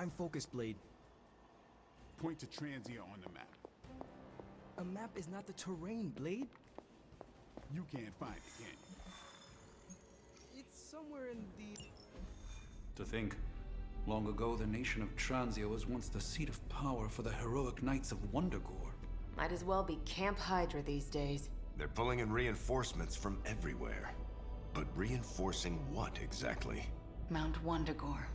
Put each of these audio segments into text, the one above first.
I'm focused, Blade. Point to Transia on the map. A map is not the terrain, Blade. You can't find it, can you? It's somewhere in the... To think, long ago the nation of Transia was once the seat of power for the heroic knights of Wundagore. Might as well be Camp Hydra these days. They're pulling in reinforcements from everywhere. But reinforcing what exactly? Mount Wundagore.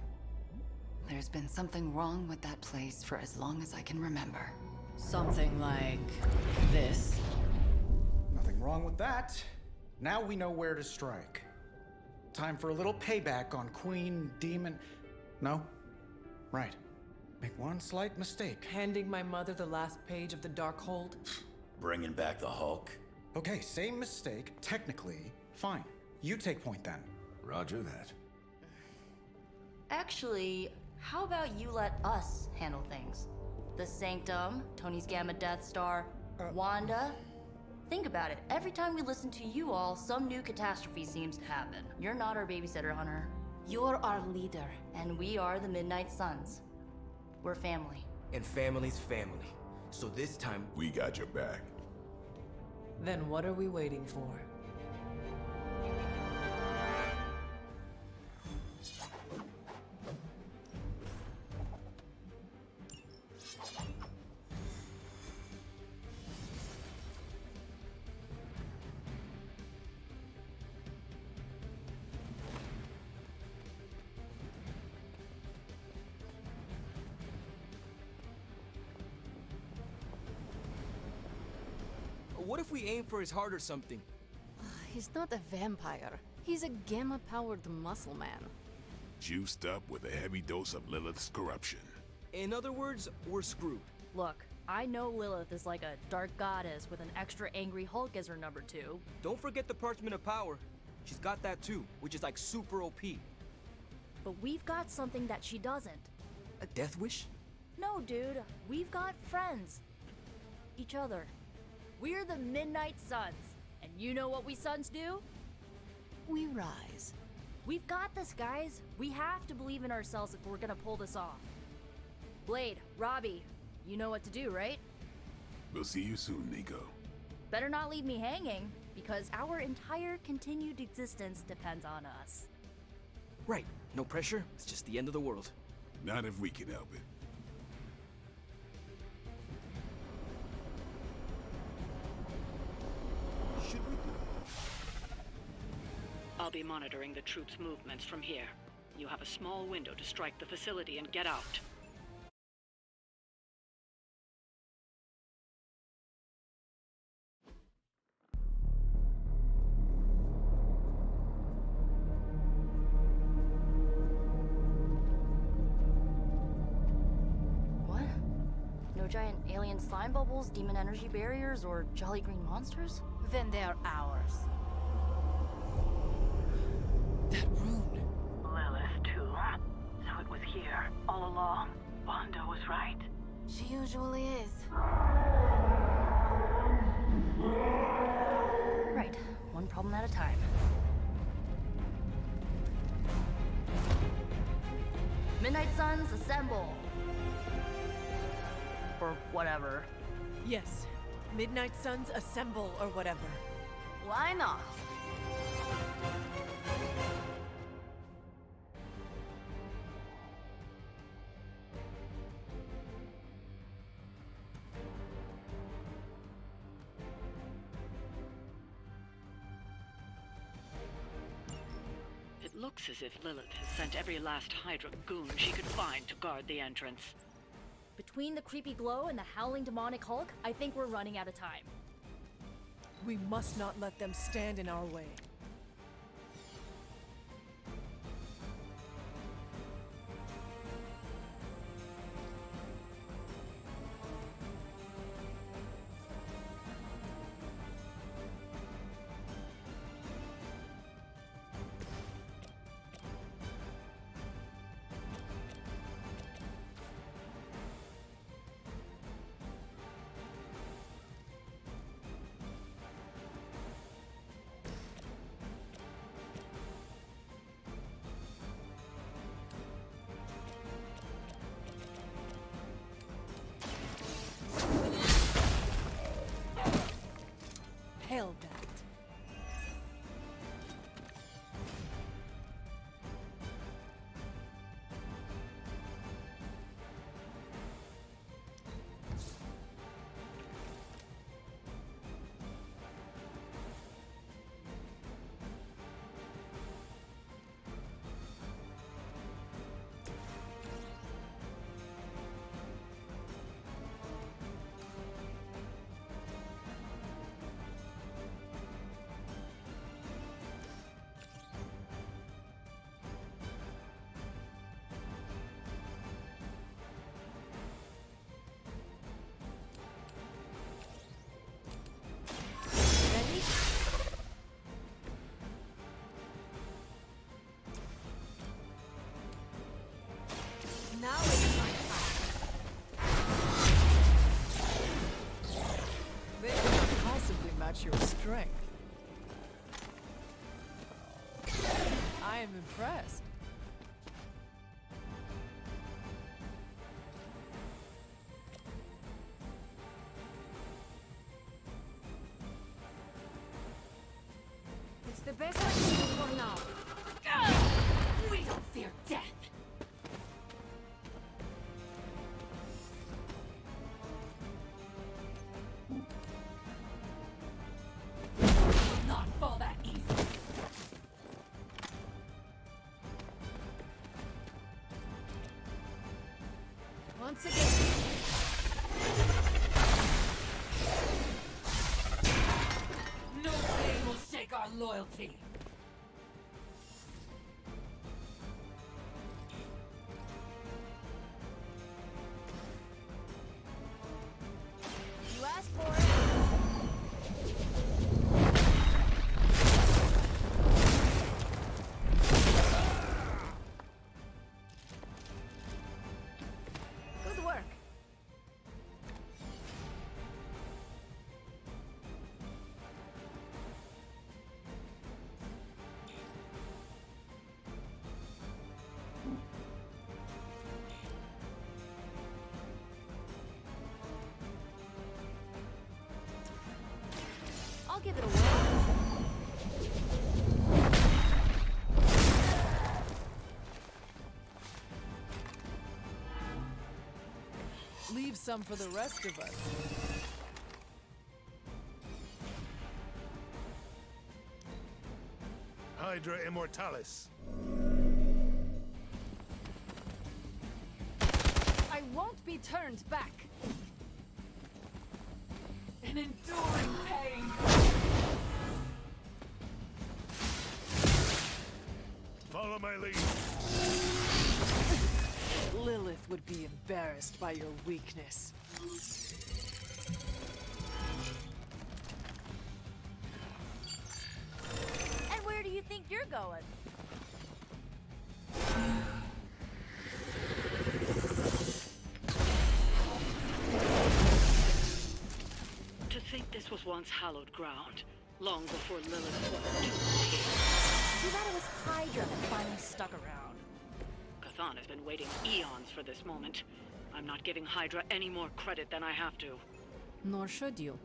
There's been something wrong with that place for as long as I can remember. Something like this. Nothing wrong with that. Now we know where to strike. Time for a little payback on Queen, Demon... No? Right. Make one slight mistake. Handing my mother the last page of the Darkhold? Bringing back the Hulk. Okay, same mistake, technically. Fine. You take point then. Roger that. Actually, how about you let us handle things? The Sanctum, Tony's Gamma Death Star, Wanda. Think about it. Every time we listen to you all, some new catastrophe seems to happen. You're not our babysitter, Hunter. You're our leader. And we are the Midnight Suns. We're family. And family's family. So this time... We got your back. Then what are we waiting for? What if we aim for his heart or something? He's not a vampire. He's a gamma-powered muscle man. Juiced up with a heavy dose of Lilith's corruption. In other words, we're screwed. Look, I know Lilith is like a dark goddess with an extra angry Hulk as her number 2. Don't forget the Parchment of Power. She's got that too, which is like super OP. But we've got something that she doesn't. A death wish? No, dude. We've got friends. Each other. We're the Midnight Suns. And you know what we Suns do? We rise. We've got this, guys. We have to believe in ourselves if we're gonna pull this off. Blade, Robbie, you know what to do, right? We'll see you soon, Nico. Better not leave me hanging, because our entire continued existence depends on us. Right. No pressure. It's just the end of the world. Not if we can help it. Should we do... I'll be monitoring the troops' movements from here. You have a small window to strike the facility and get out. What? No giant alien slime bubbles, demon energy barriers, or jolly green monsters? Then they're ours. That rune. Lilith, too. So it was here, all along. Wanda was right. She usually is. Right. One problem at a time. Midnight Suns, assemble! Or whatever. Yes. Midnight Suns assemble or whatever. Why not? It looks as if Lilith has sent every last Hydra goon she could find to guard the entrance. Between the creepy glow and the howling demonic Hulk, I think we're running out of time. We must not let them stand in our way. strength. I am impressed. It's the best I can do for now. We don't fear death. Not fall that easy. Once again. No pain will shake our loyalty. You asked for it. Good work. I'll give it a whirl. Leave some for the rest of us. Hydra Immortalis. I won't be turned back. An enduring pain. Follow my lead. Lilith would be embarrassed by your weakness. And where do you think you're going? To think this was once hallowed ground, long before Lilith was here. Too bad it was Hydra that finally stuck around. Chthon has been waiting eons for this moment. I'm not giving Hydra any more credit than I have to. Nor should you.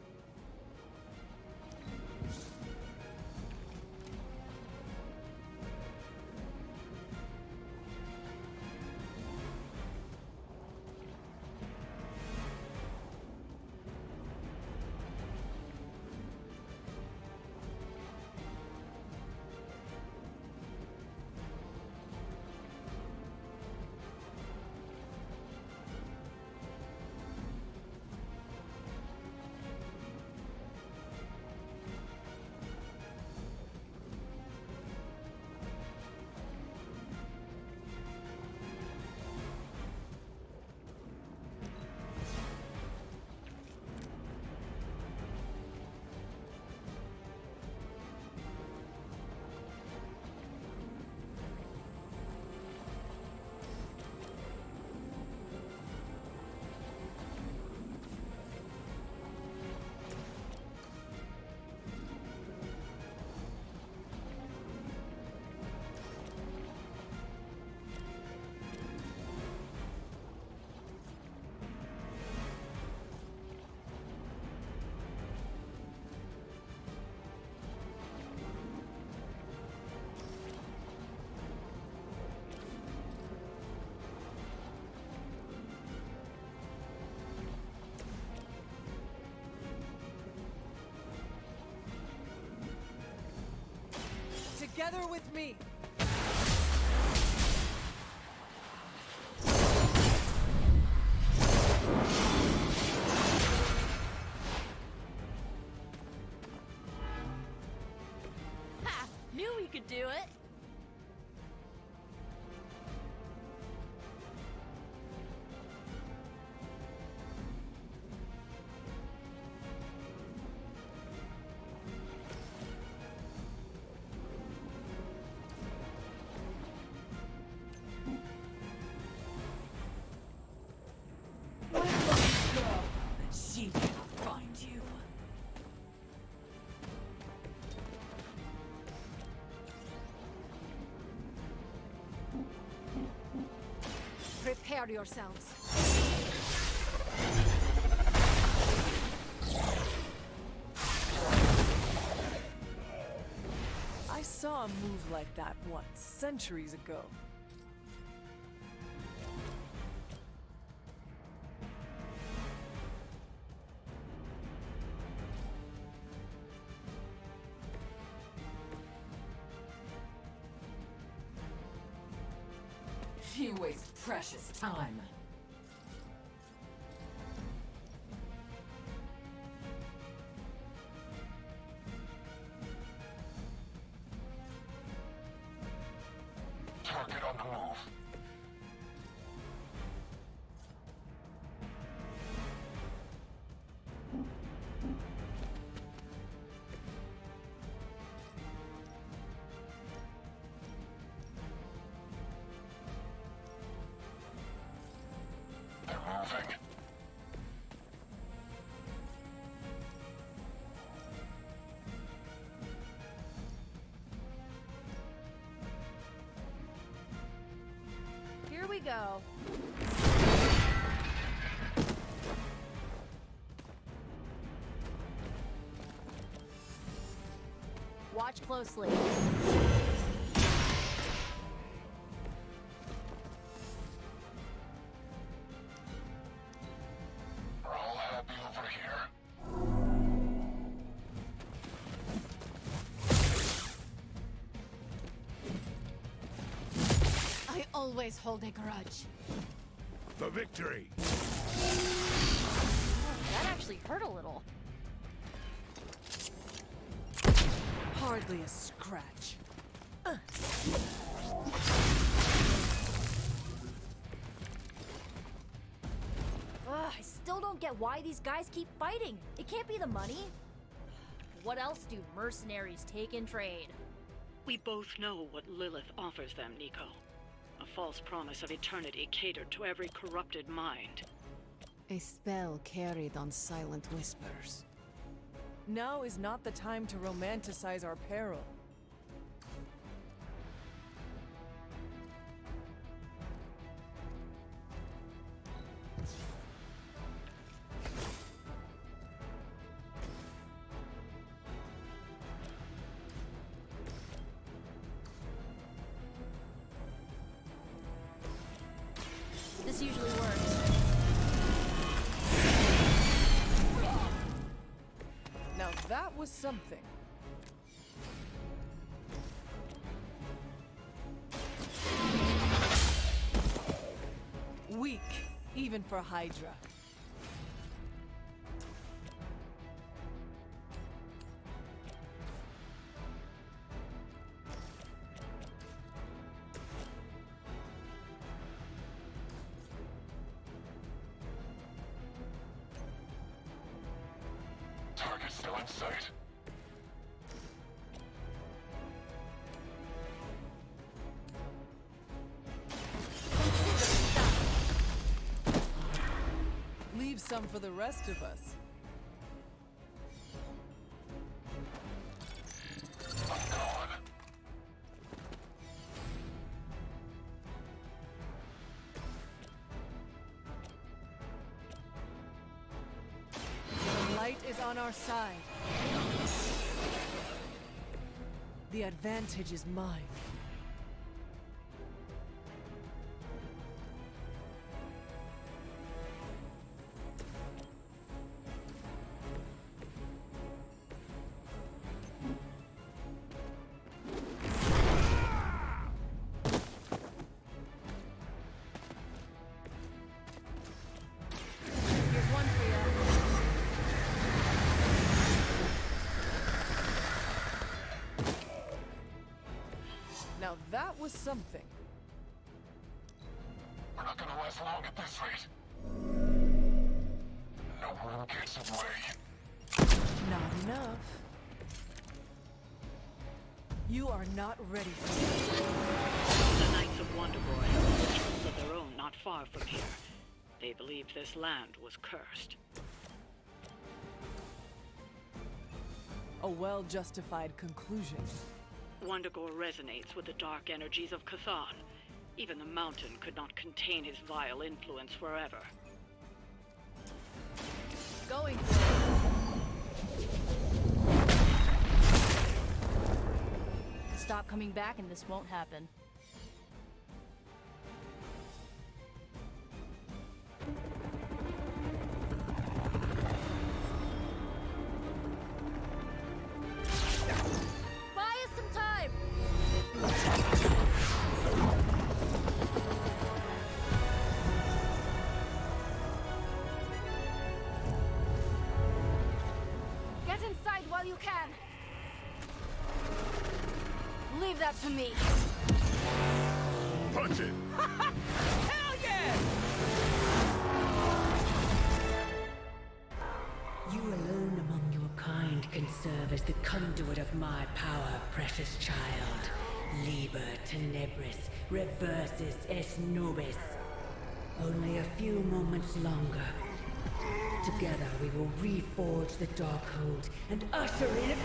Together with me. Ha! Knew we could do it! Prepare yourselves. I saw a move like that once, centuries ago. You waste precious time. Target on the move. They're moving. Here we go. Watch closely. We're all happy over here. I always hold a grudge. For victory! That actually hurt a little. Hardly a scratch. Ugh, I still don't get why these guys keep fighting. It can't be the money. What else do mercenaries take in trade? We both know what Lilith offers them, Nico. A false promise of eternity catered to every corrupted mind. A spell carried on silent whispers. Now is not the time to romanticize our peril. This usually works. Now that was something. Weak, even for Hydra. Target still in sight. Leave some for the rest of us. I'm gone. The light is on our side. The advantage is mine. Here's one for you. Now that was something. We're not gonna last long at this rate. No one gets away. Not enough. You are not ready for me. The Knights of Wonderboy have rituals of their own not far from here. They believed this land was cursed. A well-justified conclusion. Wondergore resonates with the dark energies of Cathan. Even the mountain could not contain his vile influence forever. Going for it. Stop coming back and this won't happen. Buy us some time! Get inside while you can. Leave that to me. Punch it! Hell yeah! You alone among your kind can serve as the conduit of my power, precious child. Liber tenebris reversus es nobis. Only a few moments longer. Together we will reforge the Darkhold and usher in...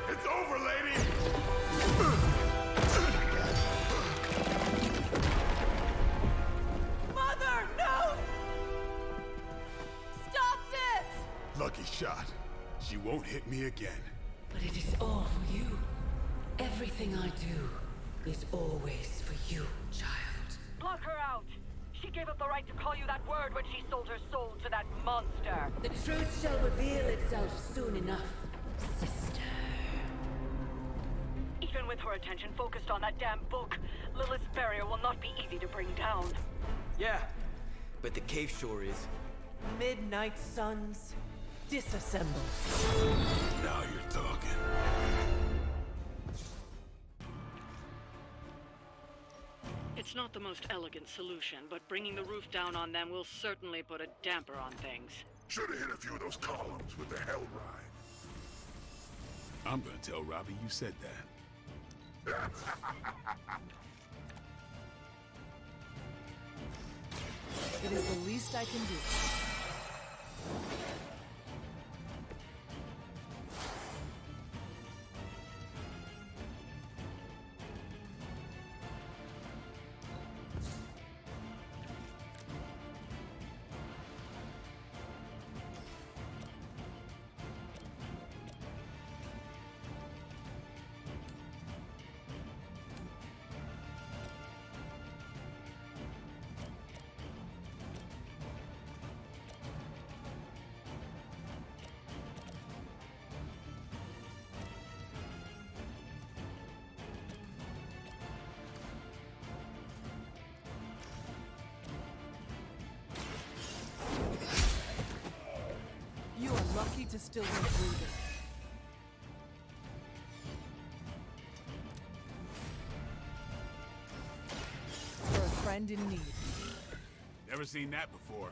It's over, lady! Mother, no! Stop this! Lucky shot. She won't hit me again. But it is all for you. Everything I do is always for you, child. Block her out! She gave up the right to call you that word when she sold her soul to that monster. The truth shall reveal itself soon enough, sister. Even with her attention focused on that damn book, Lilith's barrier will not be easy to bring down. Yeah, but the cave sure is. Midnight Suns, disassemble. Now you're talking. It's not the most elegant solution, but bringing the roof down on them will certainly put a damper on things. Should have hit a few of those columns with the hell ride. I'm gonna tell Robbie you said that. It is the least I can do. You are lucky to still be breathing. For a friend in need. Never seen that before.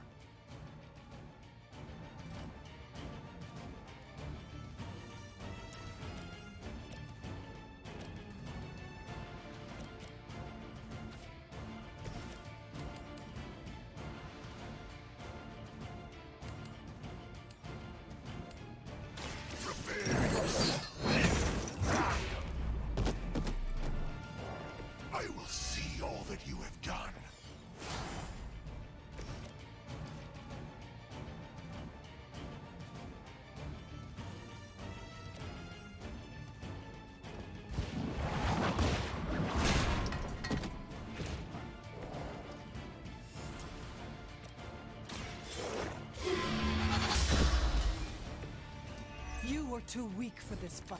I will see all that you have done. You were too weak for this fight.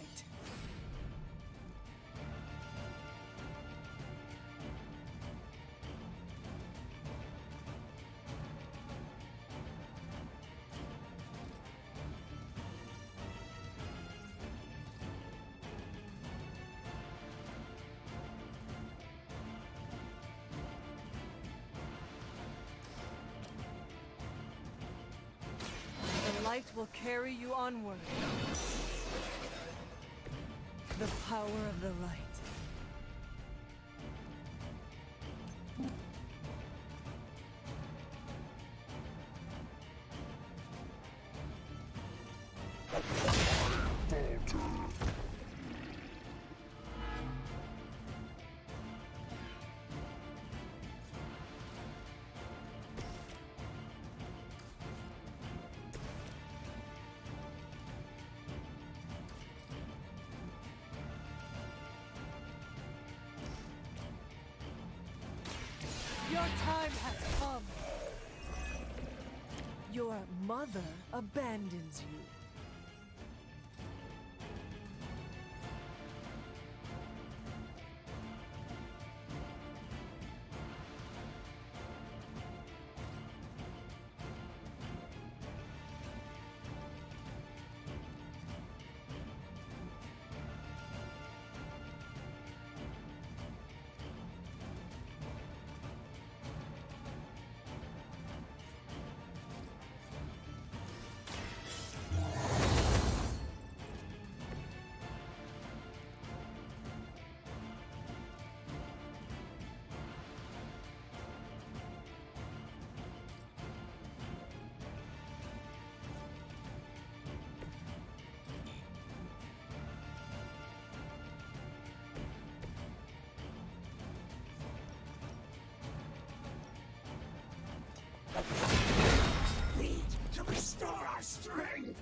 The light will carry you onward. The power of the light. Your time has come. Your mother abandons you. Need to restore our strength.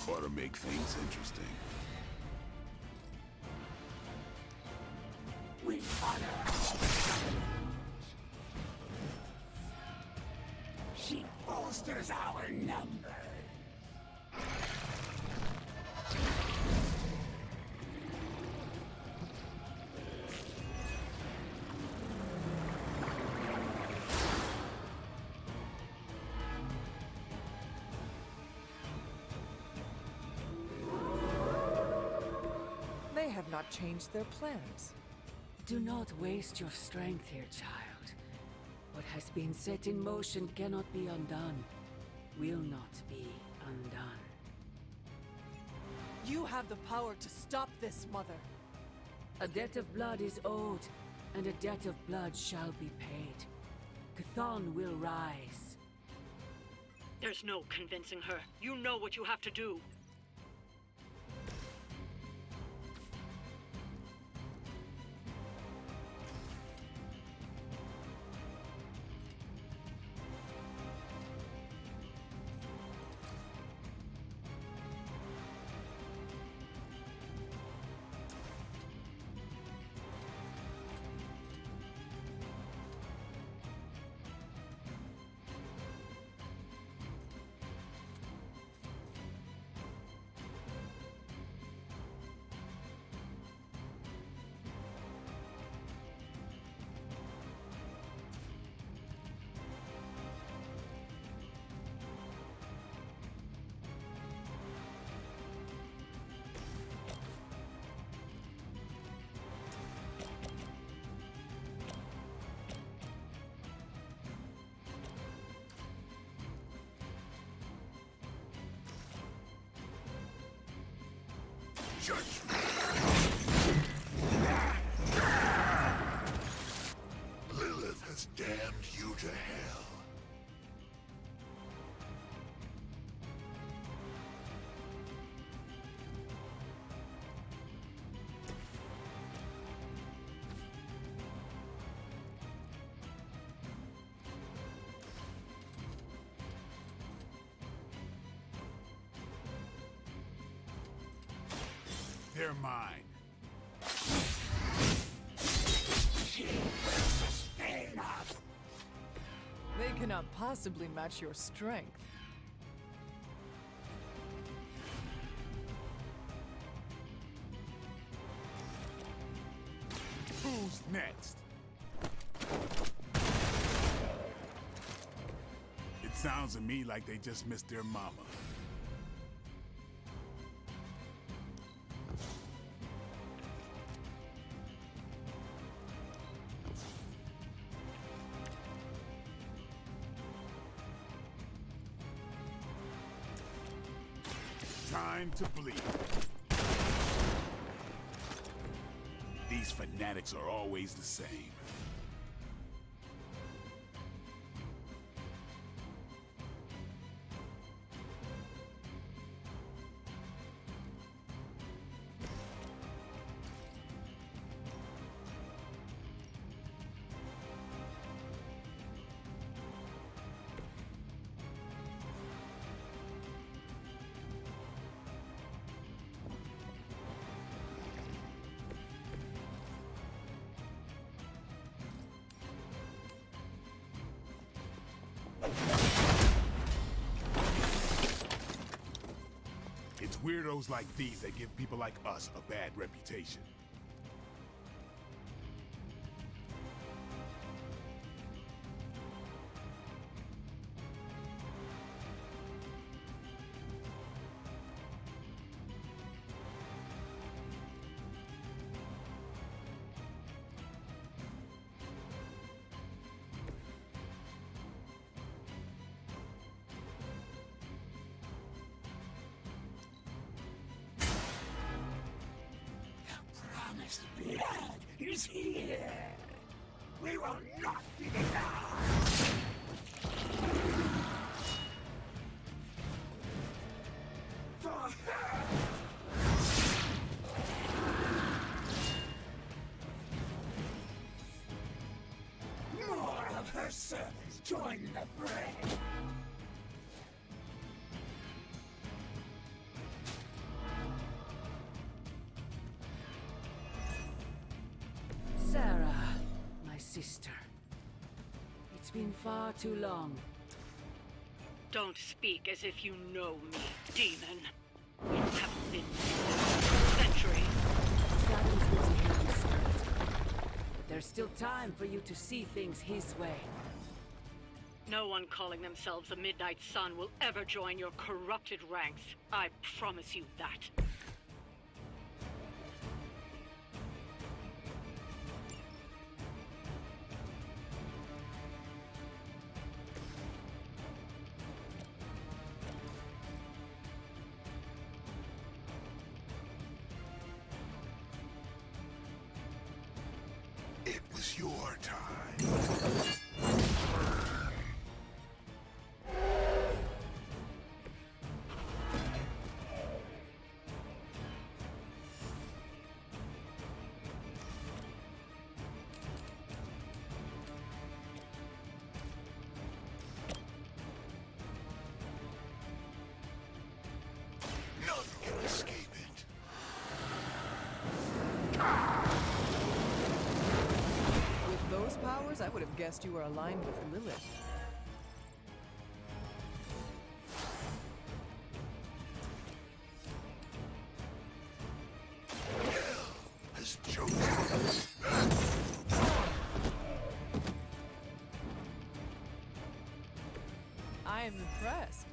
Ought to make things interesting. We honor. She bolsters our numbers. They have not changed their plans. Do not waste your strength here, child. What has been set in motion cannot be undone. Will not be undone. You have the power to stop this, Mother. A debt of blood is owed, and a debt of blood shall be paid. Chthon will rise. There's no convincing her. You know what you have to do. Lilith has damned you to hell. They're mine. She will sustain us. They cannot possibly match your strength. Who's next? Sounds to me like they just missed their mama. Time to bleed. These fanatics are always the same. It's weirdos like these that give people like us a bad reputation. Blood is here. We will not be denied. For her. More of her servants join the fray. Sarah, my sister. It's been far too long. Don't speak as if you know me, demon. You haven't been a century. Sadam's losing his spirit. But there's still time for you to see things his way. No one calling themselves the Midnight Sun will ever join your corrupted ranks. I promise you that. It was your time. None can escape it. With those powers, I would have guessed you were aligned with Lilith. Has chosen. I am impressed.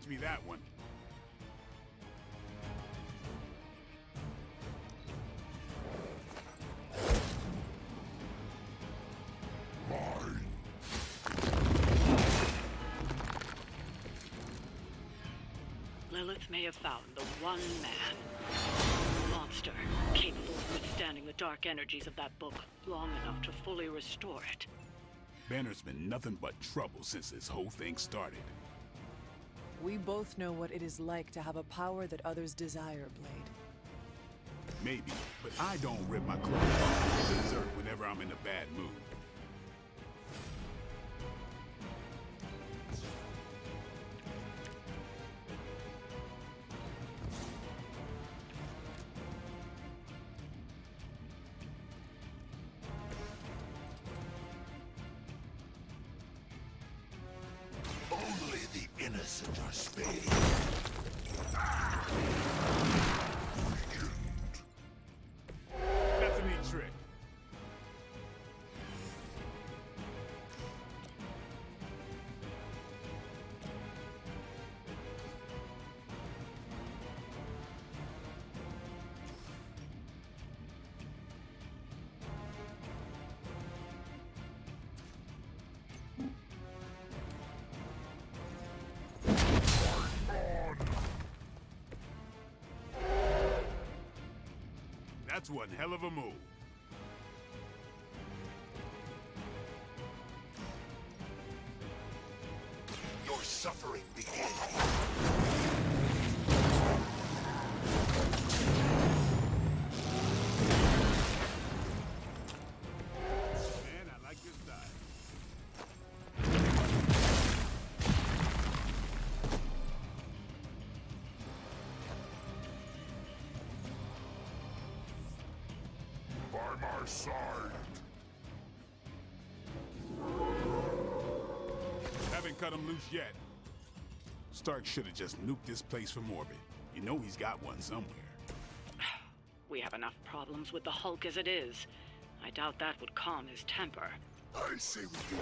teach me that one. Lilith may have found the one man, monster, capable of withstanding the dark energies of that book long enough to fully restore it. Banner's been nothing but trouble since this whole thing started. We both know what it is like to have a power that others desire, Blade. Maybe, but I don't rip my clothes off to dessert whenever I'm in a bad mood. Only the innocent are spared. That's a neat trick. That's one hell of a move. Your suffering begins. Man, I like this style. By my side. Haven't cut him loose yet. Stark should have just nuked this place from orbit. You know he's got one somewhere. We have enough problems with the Hulk as it is. I doubt that would calm his temper. I say we do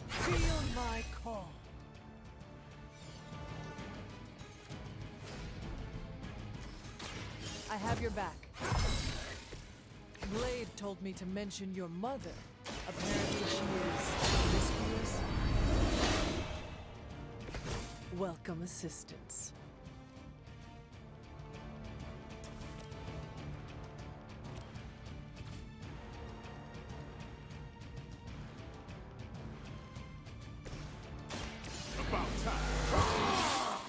Feel my call. I have your back. Blade told me to mention your mother. Apparently she is promiscuous. Welcome assistance. About time.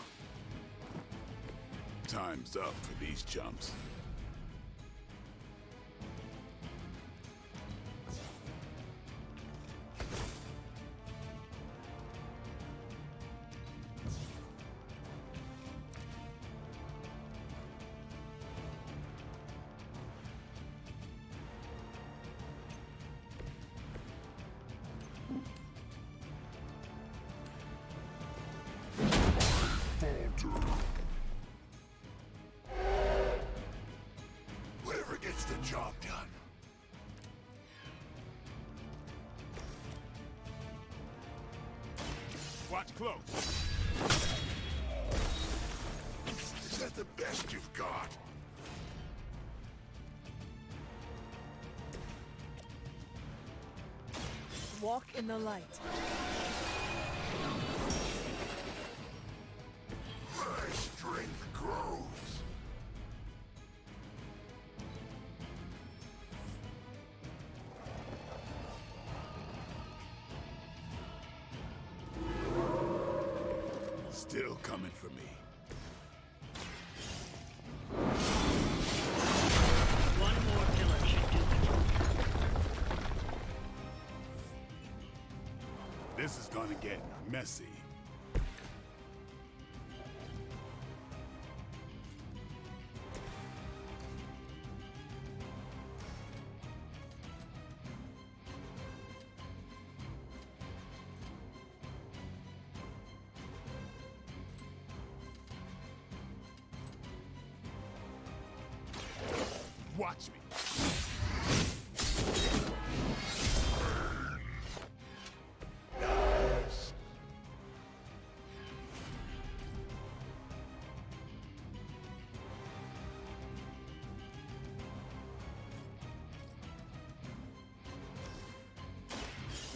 Time's up for these chumps. Whatever gets the job done. Watch close. Is that the best you've got? Walk in the light. My strength grows. Still coming for me. One more pillar should do it. This is gonna get messy. Watch me.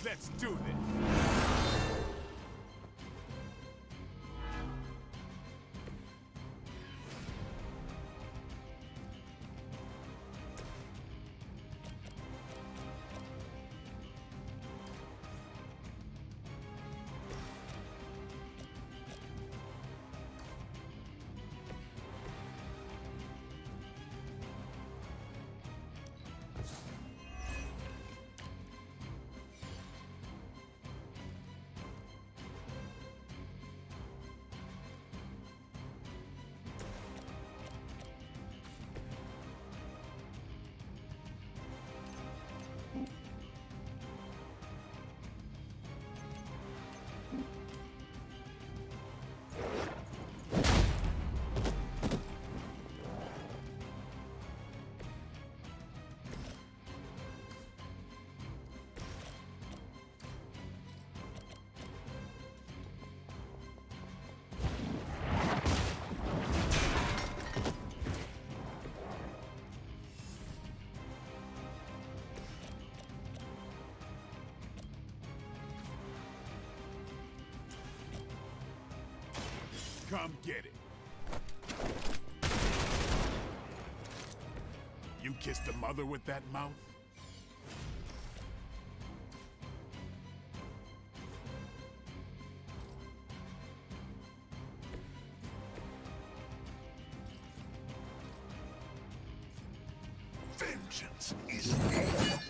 Let's do this. Come get it. You kissed the mother with that mouth? Vengeance is hell.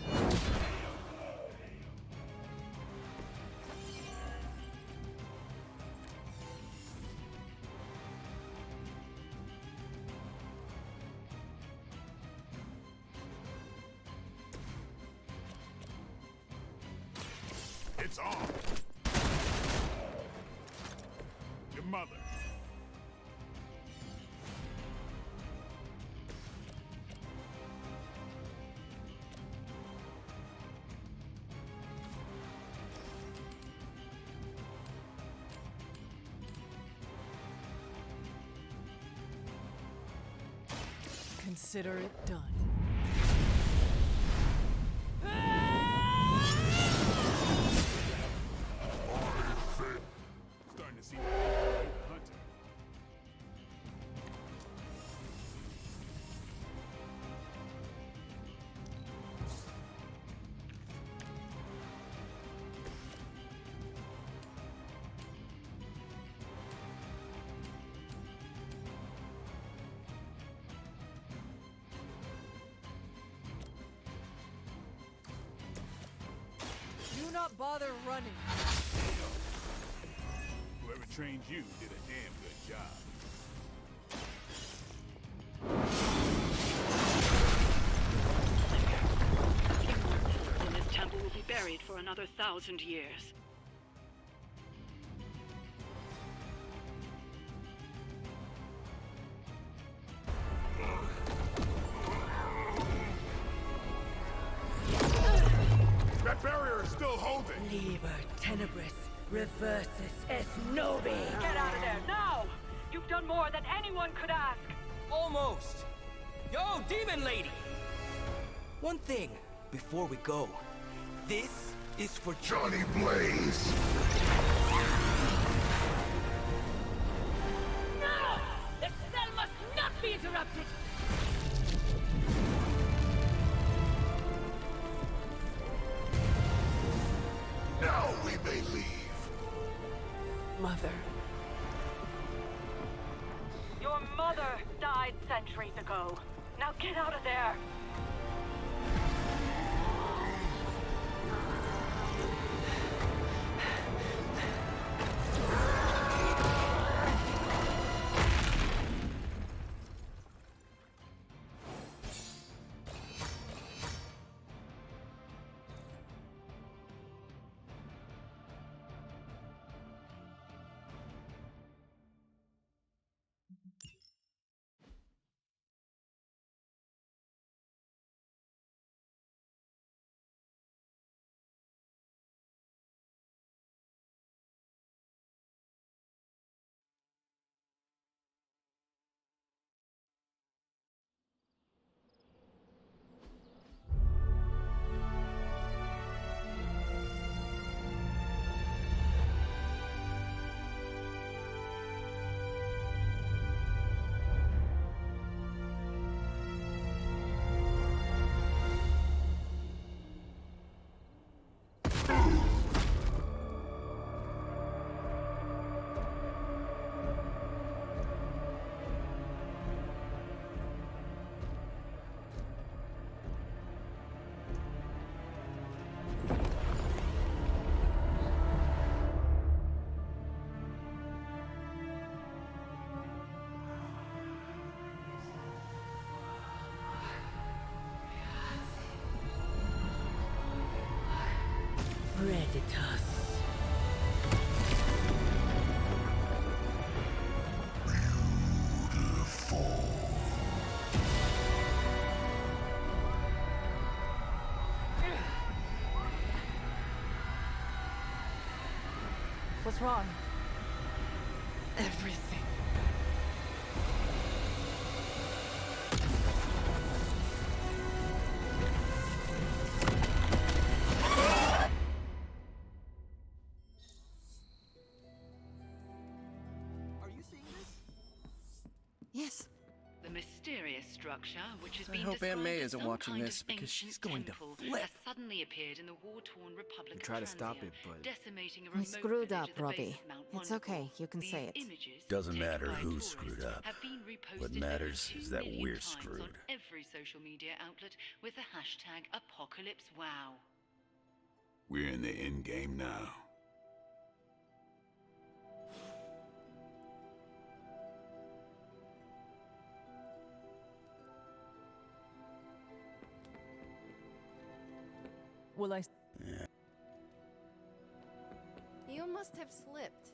It's on. Your mother. Consider it done. Starting to see the hunter. Do not bother running. Whoever trained you did a damn good job. And this temple will be buried for another 1,000 years. That barrier is still holding. Liber tenebris reversus es nobi. Get out of there, now! You've done more than anyone could ask! Almost. Yo, demon lady! One thing before we go. This is for Johnny Blaze. No! The spell must not be interrupted! Now we may leave. Mother. Your mother died centuries ago. Now get out of there! Felicitas. What's wrong? Everything. Are you seeing this? Yes. The mysterious structure, which has I been hope Aunt described May as isn't some watching kind this of because ancient she's going to temple, flip. has suddenly appeared in the war-torn Republic We of try to stop Transia, it, but decimating a We remote screwed village up, at the base Robbie. of Mount It's Wonderful. okay, you can These say it. images, Doesn't taken matter by who tourists, screwed up. have been reposted What over matters 2 is that million we're times screwed. on every social media outlet with the hashtag #ApocalypseWow. We're in the end game now. Will I? You must have slipped.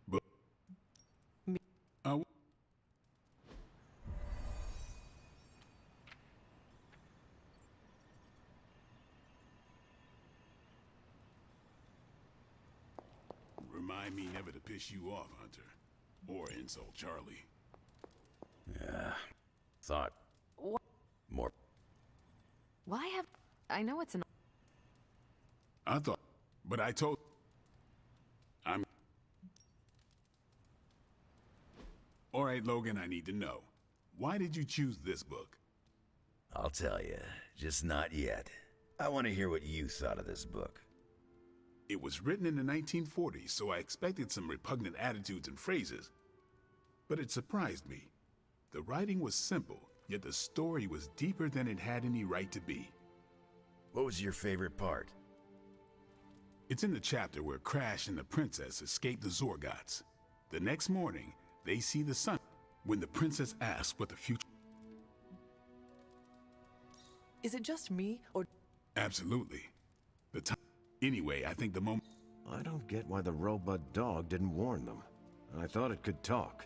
But remind me never to piss you off, Hunter. Or insult Charlie. Yeah. Thought. What? More. Why have... I know it's an... I thought, but I told... I'm... All right, Logan, I need to know. Why did you choose this book? I'll tell you, just not yet. I want to hear what you thought of this book. It was written in the 1940s, so I expected some repugnant attitudes and phrases. But it surprised me. The writing was simple, yet the story was deeper than it had any right to be. What was your favorite part? It's in the chapter where Crash and the princess escape the Zorgots. The next morning, they see the sun when the princess asks what the future... Is it just me, or... Absolutely. The time... Anyway, I think the moment... I don't get why the robot dog didn't warn them. I thought it could talk.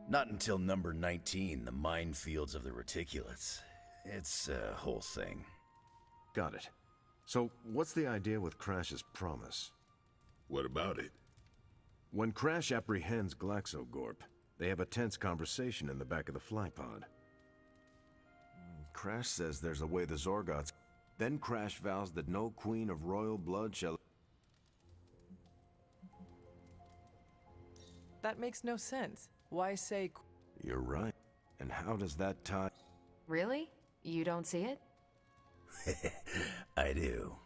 Not until number 19, the minefields of the reticulates. It's a whole thing. Got it. So, what's the idea with Crash's promise? What about it? When Crash apprehends Glaxogorp, they have a tense conversation in the back of the flypod. Crash says there's a way the Zorgots... Then Crash vows that no queen of royal blood shall... That makes no sense. Why say... You're right. And how does that tie... Really? You don't see it? I do.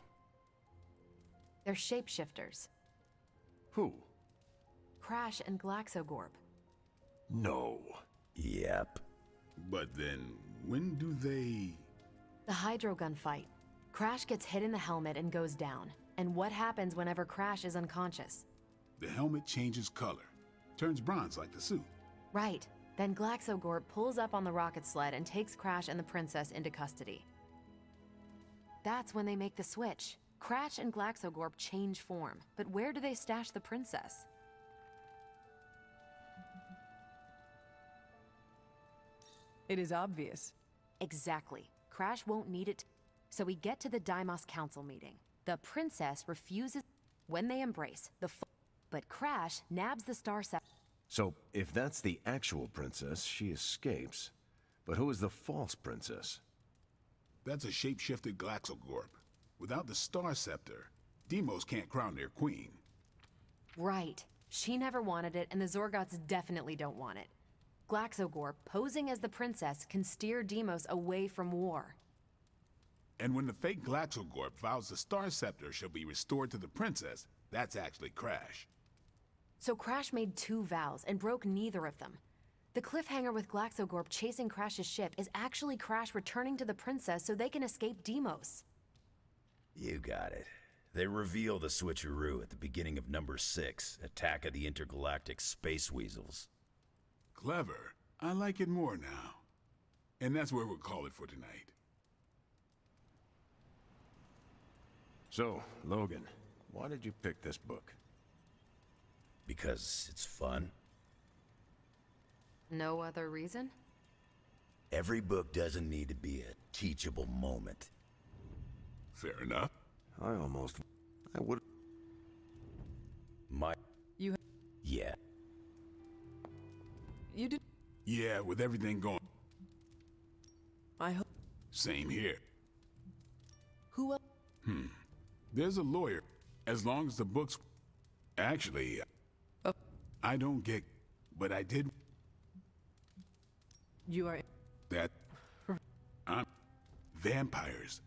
They're shapeshifters. Who? Crash and Glaxogorp. No. Yep. But then, when do they... The hydrogun fight. Crash gets hit in the helmet and goes down. And what happens whenever Crash is unconscious? The helmet changes color. Turns bronze like the suit. Right. Then Glaxogorp pulls up on the rocket sled and takes Crash and the princess into custody. That's when they make the switch. Crash and Glaxogorp change form. But where do they stash the princess? It is obvious. Exactly. Crash won't need it. So we get to the Deimos Council meeting. The princess refuses when they embrace but Crash nabs the Star Scepter. So, if that's the actual princess, she escapes. But who is the false princess? That's a shape-shifted Glaxogorp. Without the Star Scepter, Deimos can't crown their queen. Right. She never wanted it, and the Zorgots definitely don't want it. Glaxogorp, posing as the princess, can steer Deimos away from war. And when the fake Glaxogorp vows the Star Scepter shall be restored to the princess, that's actually Crash. So Crash made 2 vows and broke neither of them. The cliffhanger with Glaxogorp chasing Crash's ship is actually Crash returning to the princess so they can escape Deimos. You got it. They reveal the switcheroo at the beginning of number 6, Attack of the Intergalactic Space Weasels. Clever. I like it more now. And that's where we'll call it for tonight. So, Logan, why did you pick this book? Because it's fun. No other reason? Every book doesn't need to be a teachable moment. Fair enough. I would... You... Yeah. You did... Yeah, with everything going. I hope... Same here. Who else? There's a lawyer. As long as the books... Actually, I don't get... But I did... You are... That... I'm... Vampires.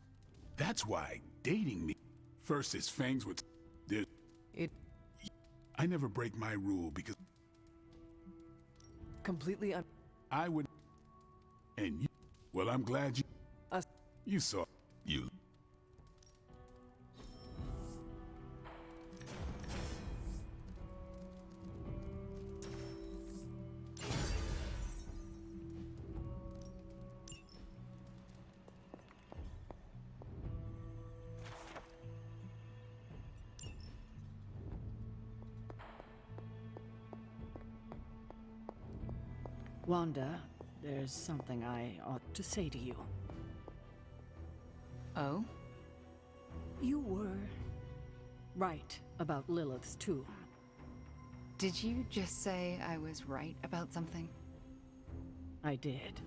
That's why dating me... First his fangs would... I never break my rule because... Completely I would... And you... Well, I'm glad you... Us... You saw... You... Wanda, there's something I ought to say to you. Oh? You were right about Lilith's tomb. Did you just say I was right about something? I did.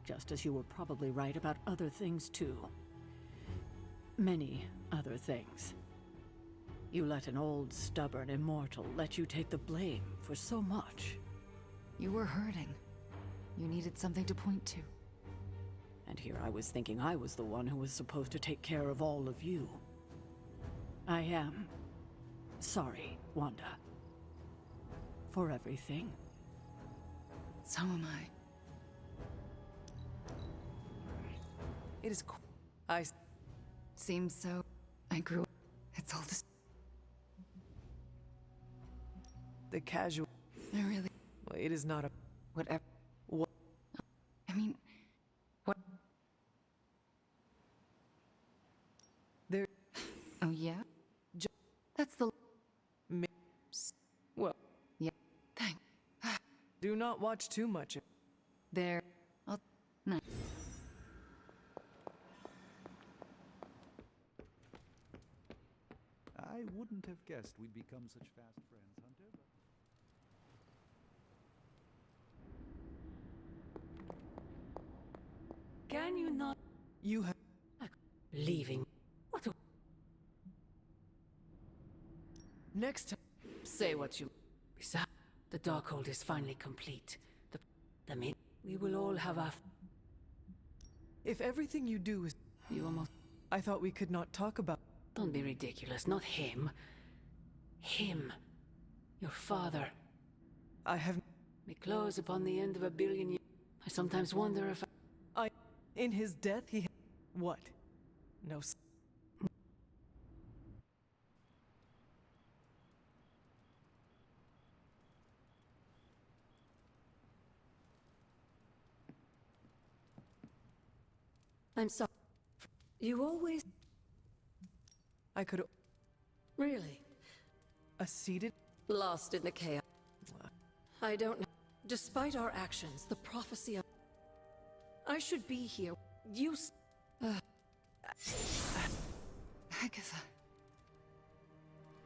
Just as you were probably right about other things too. Many other things. You let an old, stubborn immortal let you take the blame for so much. You were hurting. You needed something to point to. And here I was thinking I was the one who was supposed to take care of all of you. I am sorry, Wanda. For everything. So am I. It is... Seems so... I grew up. It's all just... The casual... I really... Well, it is not a... Whatever. What? I mean... What? There... Oh, yeah? That's the... Well... Yeah. Thank... Do not watch too much. There... I'll... No. I wouldn't have guessed we'd become such fast friends, Hunter, but... Can you not? You have... Leaving. What a... Next time... Say what you... Besides, the Darkhold is finally complete. The min... We will all have our... If everything you do is... You almost... I thought we could not talk about... Don't be ridiculous, not him. Him. Your father. I have... We close upon the end of 1 billion years. I sometimes wonder if In his death, he... What? No... I'm sorry. You always... I could... Really? A seated... Lost in the chaos. I don't know. Despite our actions, the prophecy of... I should be here. You... Agatha.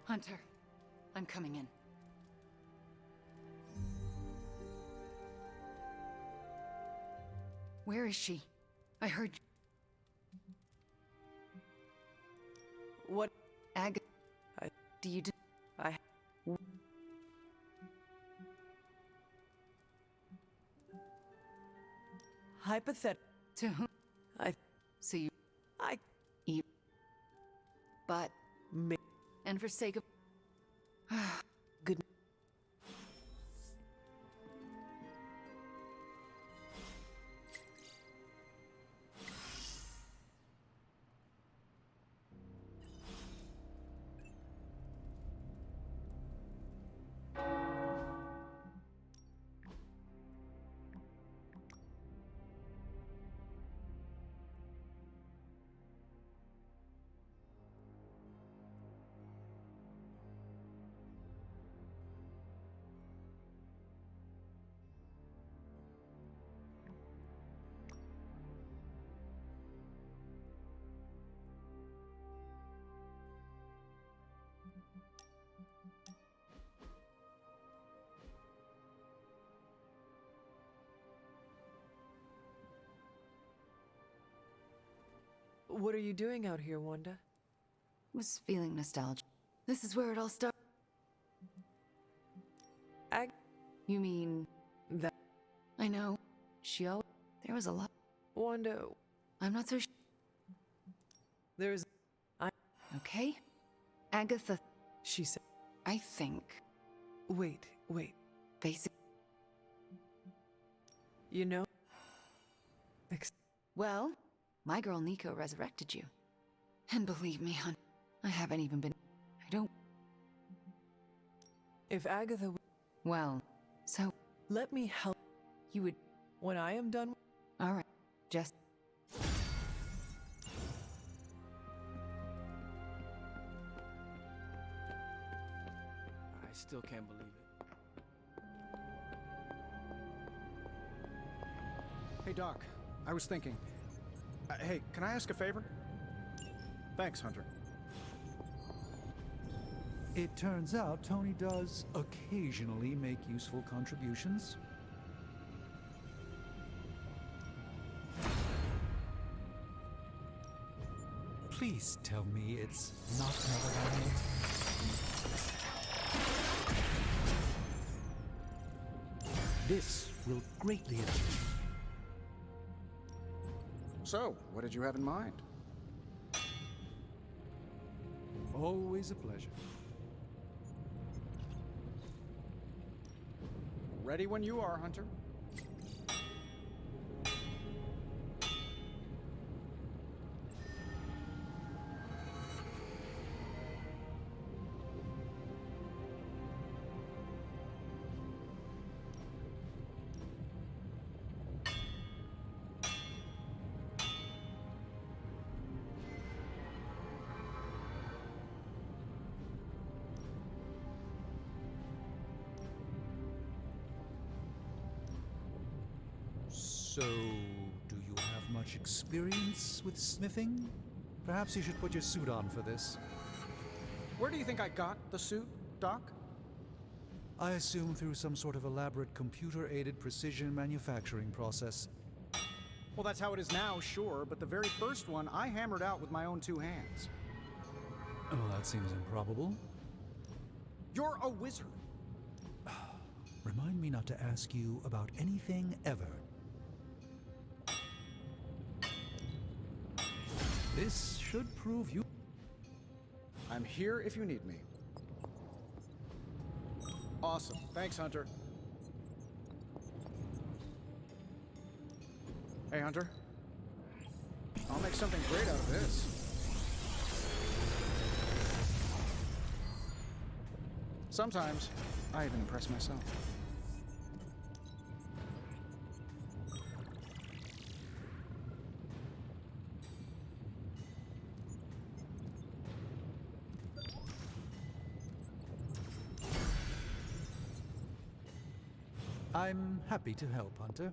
Hunter, I'm coming in. Where is she? I heard... What? Agatha... Do you... I... Hypothetical. To whom? So you... You... But... Me... And for sake of... Good... What are you doing out here, Wanda? Was feeling nostalgic. This is where it all started. You mean that? I know. There was a lot. Wanda. I'm not so There's. Okay? Agatha. She said. I think. Wait. Basic. You know? Well, my girl Nico resurrected you. And believe me, hon, I haven't even been. I don't. If Agatha. Well, so. Let me help. You would. When I am done. Alright. Just. I still can't believe it. Hey, Doc. I was thinking. Hey, can I ask a favor? Thanks, Hunter. It turns out Tony does occasionally make useful contributions. Please tell me it's not Neverland. This will greatly achieve. So, what did you have in mind? Always a pleasure. Ready when you are, Hunter. So, do you have much experience with smithing? Perhaps you should put your suit on for this. Where do you think I got the suit, Doc? I assume through some sort of elaborate computer-aided precision manufacturing process. Well, that's how it is now, sure, but the very first one I hammered out with my own 2 hands. Oh, that seems improbable. You're a wizard. Remind me not to ask you about anything ever. This should prove you. I'm here if you need me. Awesome. Thanks, Hunter. Hey, Hunter. I'll make something great out of this. Sometimes, I even impress myself. I'm happy to help, Hunter.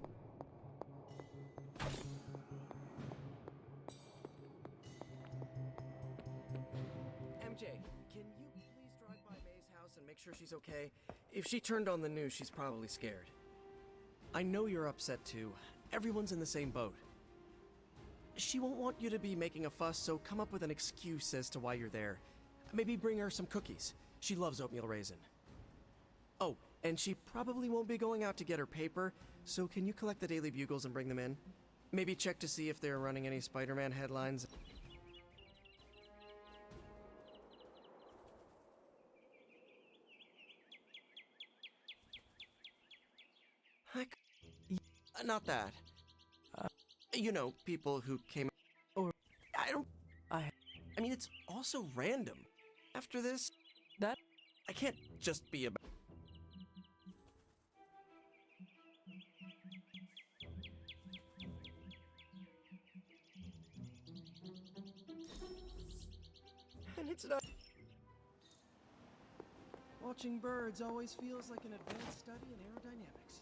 MJ, can you please drive by May's house and make sure she's okay? If she turned on the news, she's probably scared. I know you're upset too. Everyone's in the same boat. She won't want you to be making a fuss, so come up with an excuse as to why you're there. Maybe bring her some cookies. She loves oatmeal raisin. Oh, and she probably won't be going out to get her paper, so can you collect the Daily Bugles and bring them in? Maybe check to see if they're running any Spider-Man headlines. Not that. You know, people who came... Or... I mean, it's also random. After this... That... I can't just be about... And it's not... Watching birds always feels like an advanced study in aerodynamics.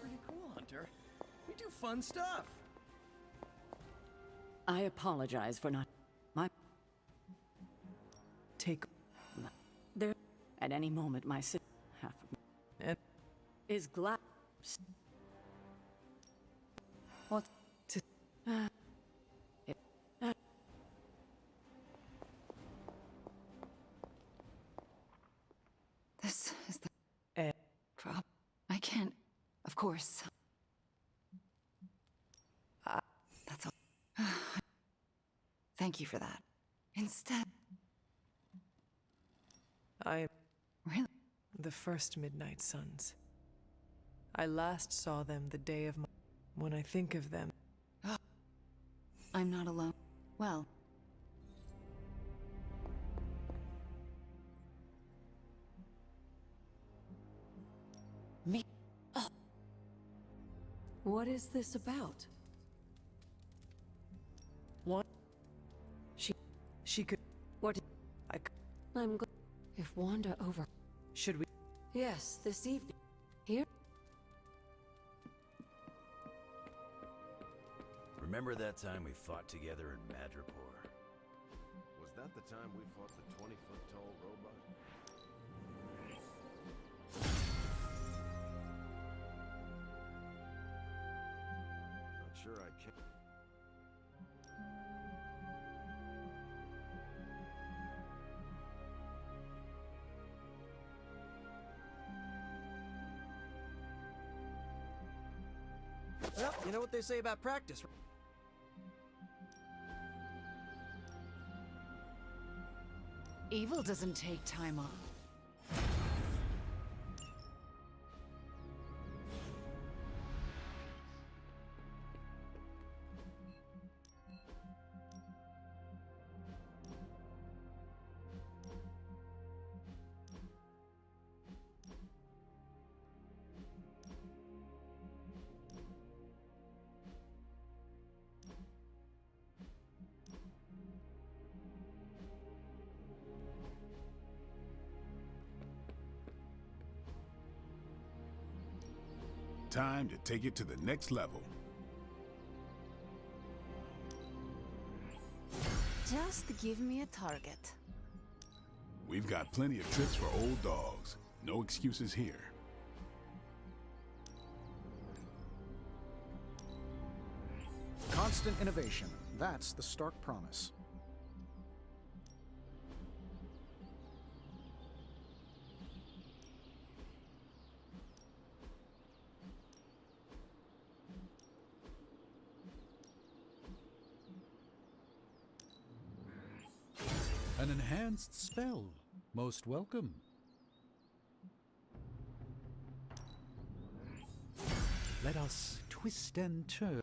Pretty cool, Hunter. We do fun stuff. I apologize for not... Take... There... At any moment, my sister... Half of me... Is glad... What? course. That's all. Thank you for that. Instead... I... Really? The first Midnight Suns. I last saw them the day of my... When I think of them... I'm not alone. Well... Me? What is this about? What? She could... What? I'm glad. If Wanda over... Should we... Yes, this evening. Here? Remember that time we fought together in Madripoor? Was that the time we fought the 20-foot-tall robot? Not sure I can. Well, you know what they say about practice. Evil doesn't take time off. Time to take it to the next level. Just give me a target. We've got plenty of tricks for old dogs. No excuses here. Constant innovation. That's the Stark promise. An enhanced spell. Most welcome. Let us twist and turn.